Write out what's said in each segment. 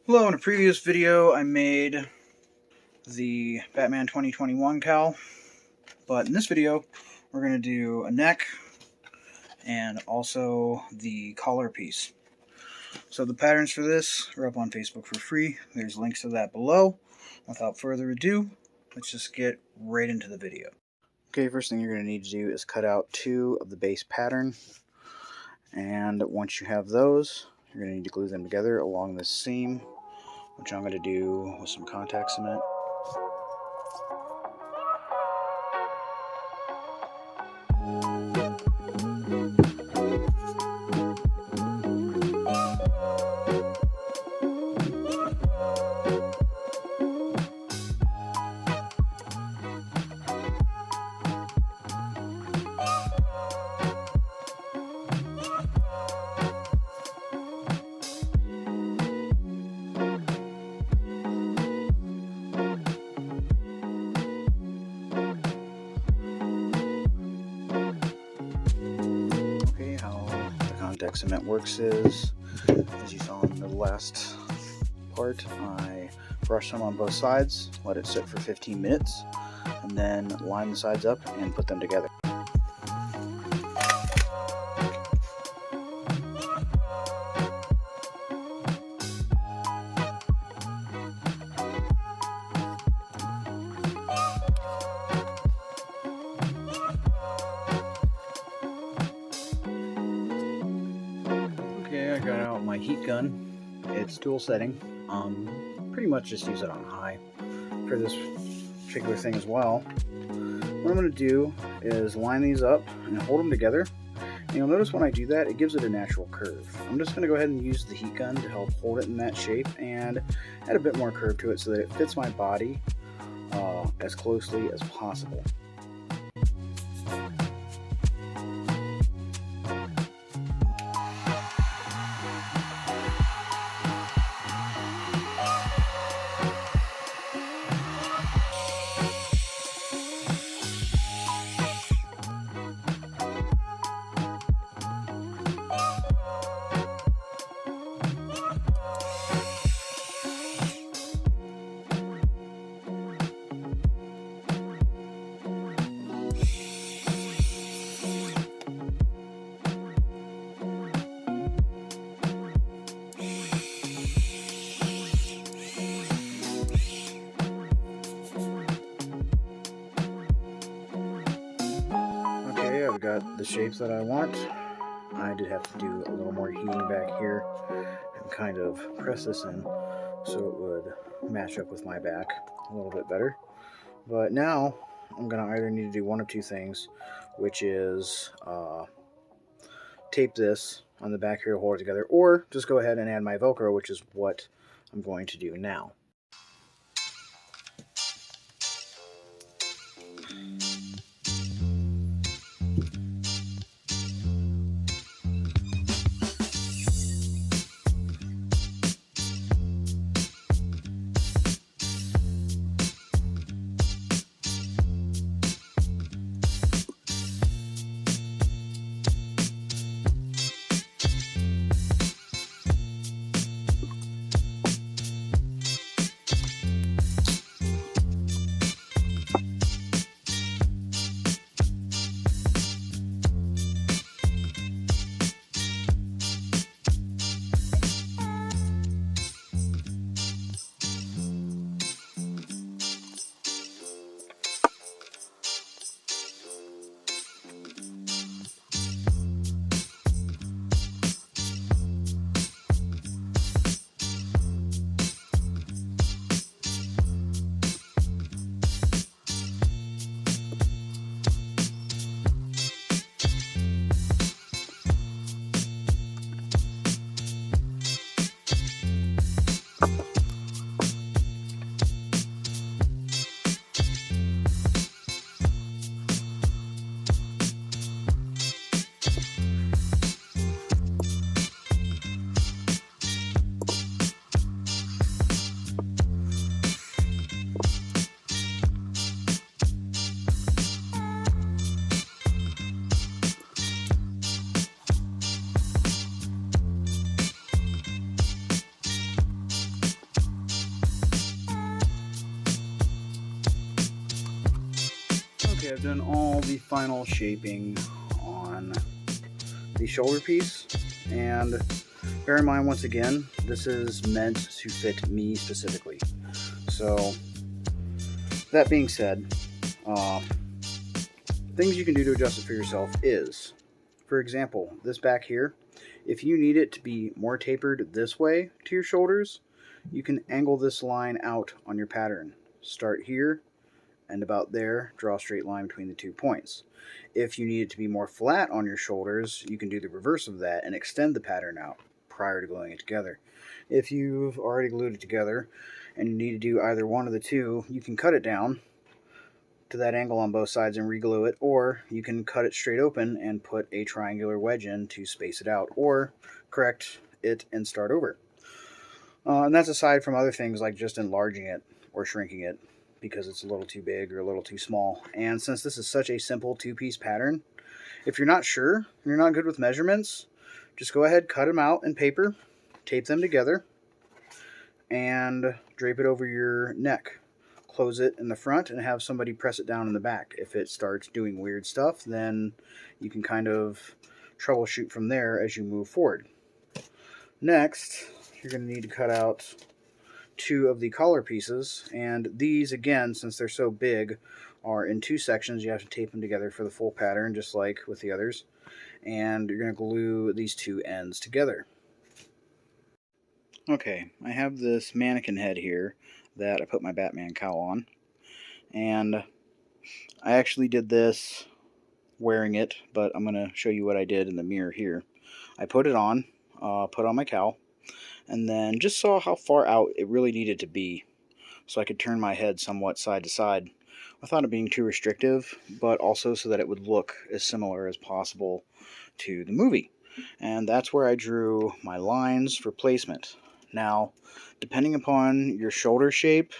Hello, in a previous video I made the Batman 2021 cowl, but in this video we're going to do a neck and also the collar piece. So the patterns for this are up on Facebook for free. There's links to that below. Without further ado, let's just get right into the video. Okay, first thing you're going to need to do is cut out 2 of the base pattern, and once you have those, you're going to need to glue them together along this seam, which I'm going to do with some contact cement. Contact cement works is, as you saw in the last part, I brush some on both sides, let it sit for 15 minutes, and then line the sides up and put them together. Okay, I got out my heat gun. It's dual setting. Pretty much just use it on high for this particular thing as well. What I'm going to do is line these up and hold them together. And you'll notice when I do that, it gives it a natural curve. I'm just going to go ahead and use the heat gun to help hold it in that shape and add a bit more curve to it so that it fits my body as closely as possible. I've got the shapes that I want. I did have to do a little more heating back here and kind of press this in so it would match up with my back a little bit better. But now I'm going to either need to do one of two things, which is tape this on the back here to hold it together, or just go ahead and add my velcro, which is what I'm going to do now. I've done all the final shaping on the shoulder piece, and bear in mind once again, this is meant to fit me specifically. So that being said, things you can do to adjust it for yourself is, for example, this back here, if you need it to be more tapered this way to your shoulders, you can angle this line out on your pattern. Start here and about there, draw a straight line between the 2 points. If you need it to be more flat on your shoulders, you can do the reverse of that and extend the pattern out prior to gluing it together. If you've already glued it together and you need to do either one of the two, you can cut it down to that angle on both sides and reglue it, or you can cut it straight open and put a triangular wedge in to space it out, or correct it and start over. And that's aside from other things like just enlarging it or shrinking it because it's a little too big or a little too small. And since this is such a simple two-piece pattern, if you're not sure and you're not good with measurements, just go ahead, cut them out in paper, tape them together, and drape it over your neck. Close it in the front and have somebody press it down in the back. If it starts doing weird stuff, then you can kind of troubleshoot from there as you move forward. Next, you're going to need to cut out 2 of the collar pieces, and these, again, since they're so big, are in 2 sections. You have to tape them together for the full pattern, just like with the others, and you're going to glue these 2 ends together. Okay, I have this mannequin head here that I put my Batman cowl on, and I actually did this wearing it, but I'm going to show you what I did in the mirror here. I put it on, put on my cowl, and then just saw how far out it really needed to be so I could turn my head somewhat side to side without it being too restrictive, but also so that it would look as similar as possible to the movie. And that's where I drew my lines for placement. Now, depending upon your shoulder shape,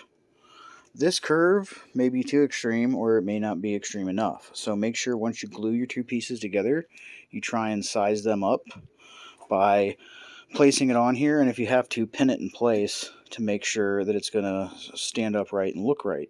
this curve may be too extreme or it may not be extreme enough. So make sure once you glue your 2 pieces together, you try and size them up by placing it on here, and if you have to, pin it in place to make sure that it's going to stand upright and look right.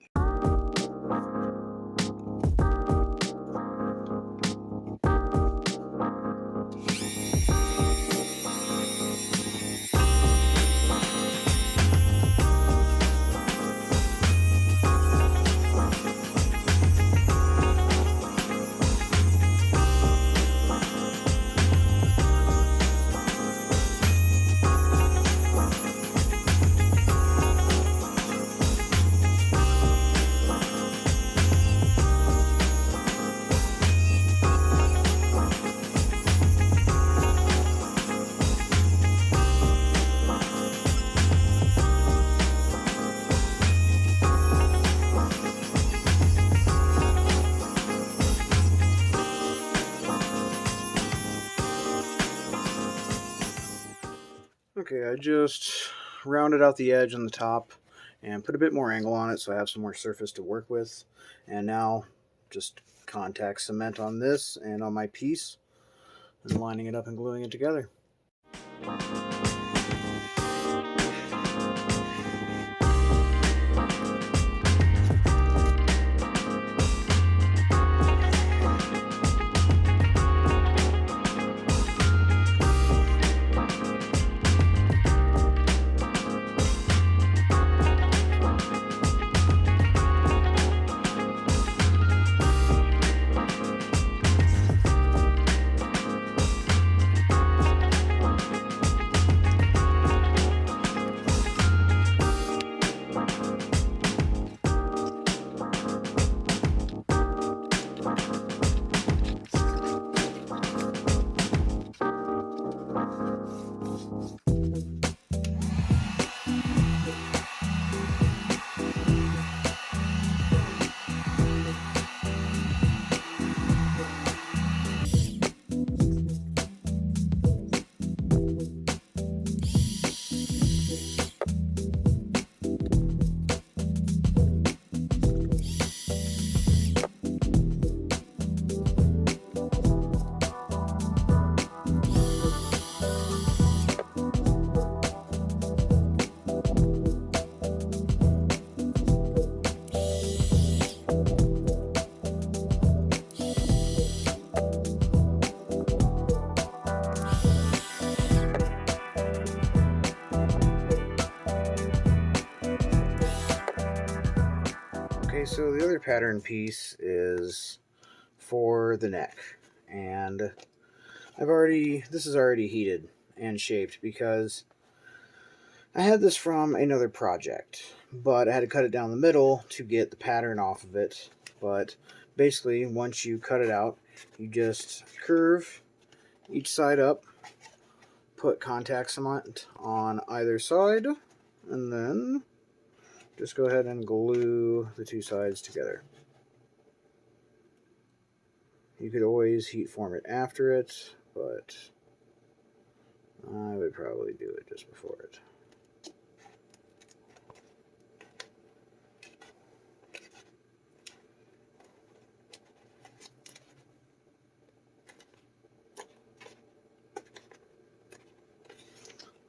Okay, I just rounded out the edge on the top and put a bit more angle on it so I have some more surface to work with. And now just contact cement on this and on my piece and lining it up and gluing it together. Okay, so the other pattern piece is for the neck, and this is already heated and shaped because I had this from another project, but I had to cut it down the middle to get the pattern off of it. But basically, once you cut it out, you just curve each side up, put contact cement on either side, and then just go ahead and glue the two sides together. You could always heat form it after it, but I would probably do it just before it.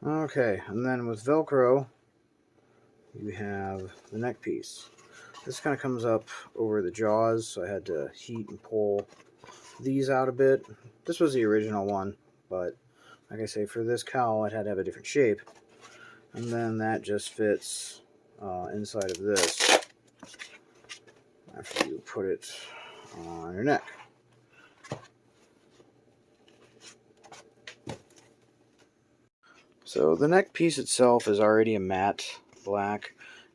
Okay, and then with Velcro, you have the neck piece. This kind of comes up over the jaws, so I had to heat and pull these out a bit. This was the original one, but like I say, for this cowl, it had to have a different shape. And then that just fits inside of this after you put it on your neck. So the neck piece itself is already a matte black,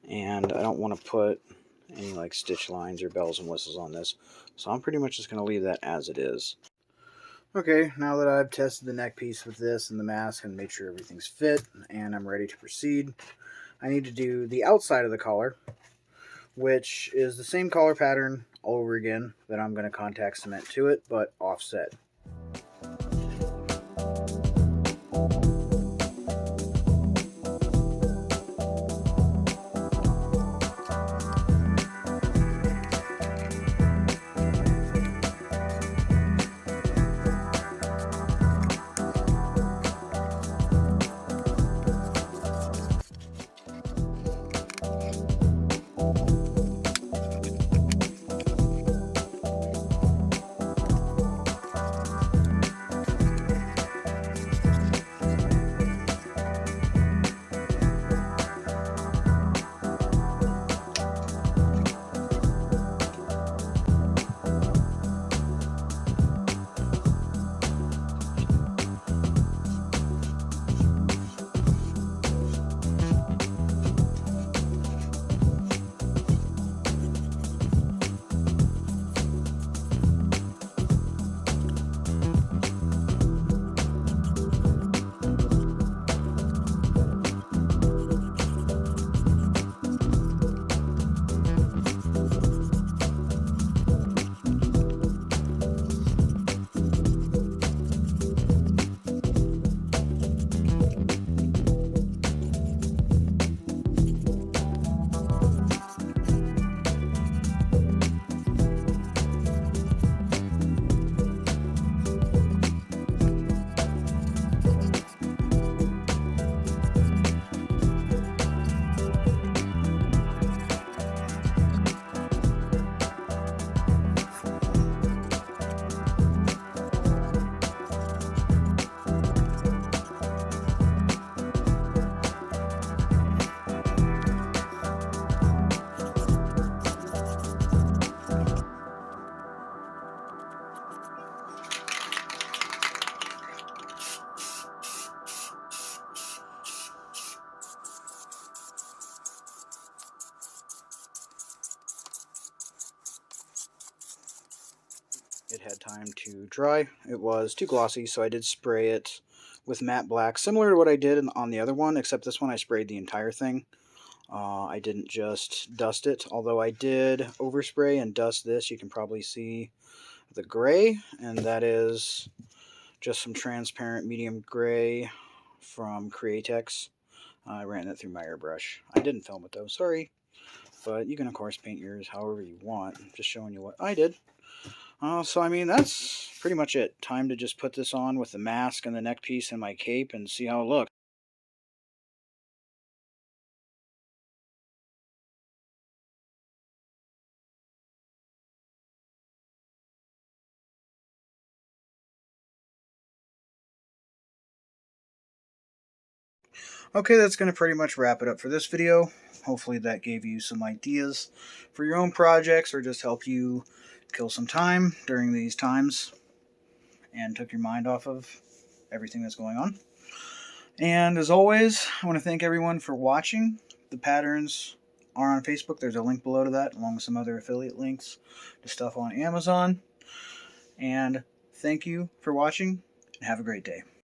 and I don't want to put any like stitch lines or bells and whistles on this, so I'm pretty much just going to leave that as it is. Okay, now that I've tested the neck piece with this and the mask and made sure everything's fit and I'm ready to proceed, I need to do the outside of the collar, which is the same collar pattern all over again that I'm going to contact cement to it, but offset. It had time to dry. It was too glossy, so I did spray it with matte black, similar to what I did on the other one, except this one I sprayed the entire thing. I didn't just dust it, although I did overspray and dust this. You can probably see the gray, and that is just some transparent medium gray from Createx. I ran that through my airbrush. I didn't film it though, sorry. But you can of course paint yours however you want. I'm just showing you what I did. So I mean, that's pretty much it. Time to just put this on with the mask and the neck piece and my cape and see how it looks. Okay, that's going to pretty much wrap it up for this video. hopefully that gave you some ideas for your own projects, or just helped you kill some time during these times and took your mind off of everything that's going on. And as always, I want to thank everyone for watching. The patterns are on Facebook. There's a link below to that, along with some other affiliate links to stuff on Amazon. And thank you for watching, and have a great day.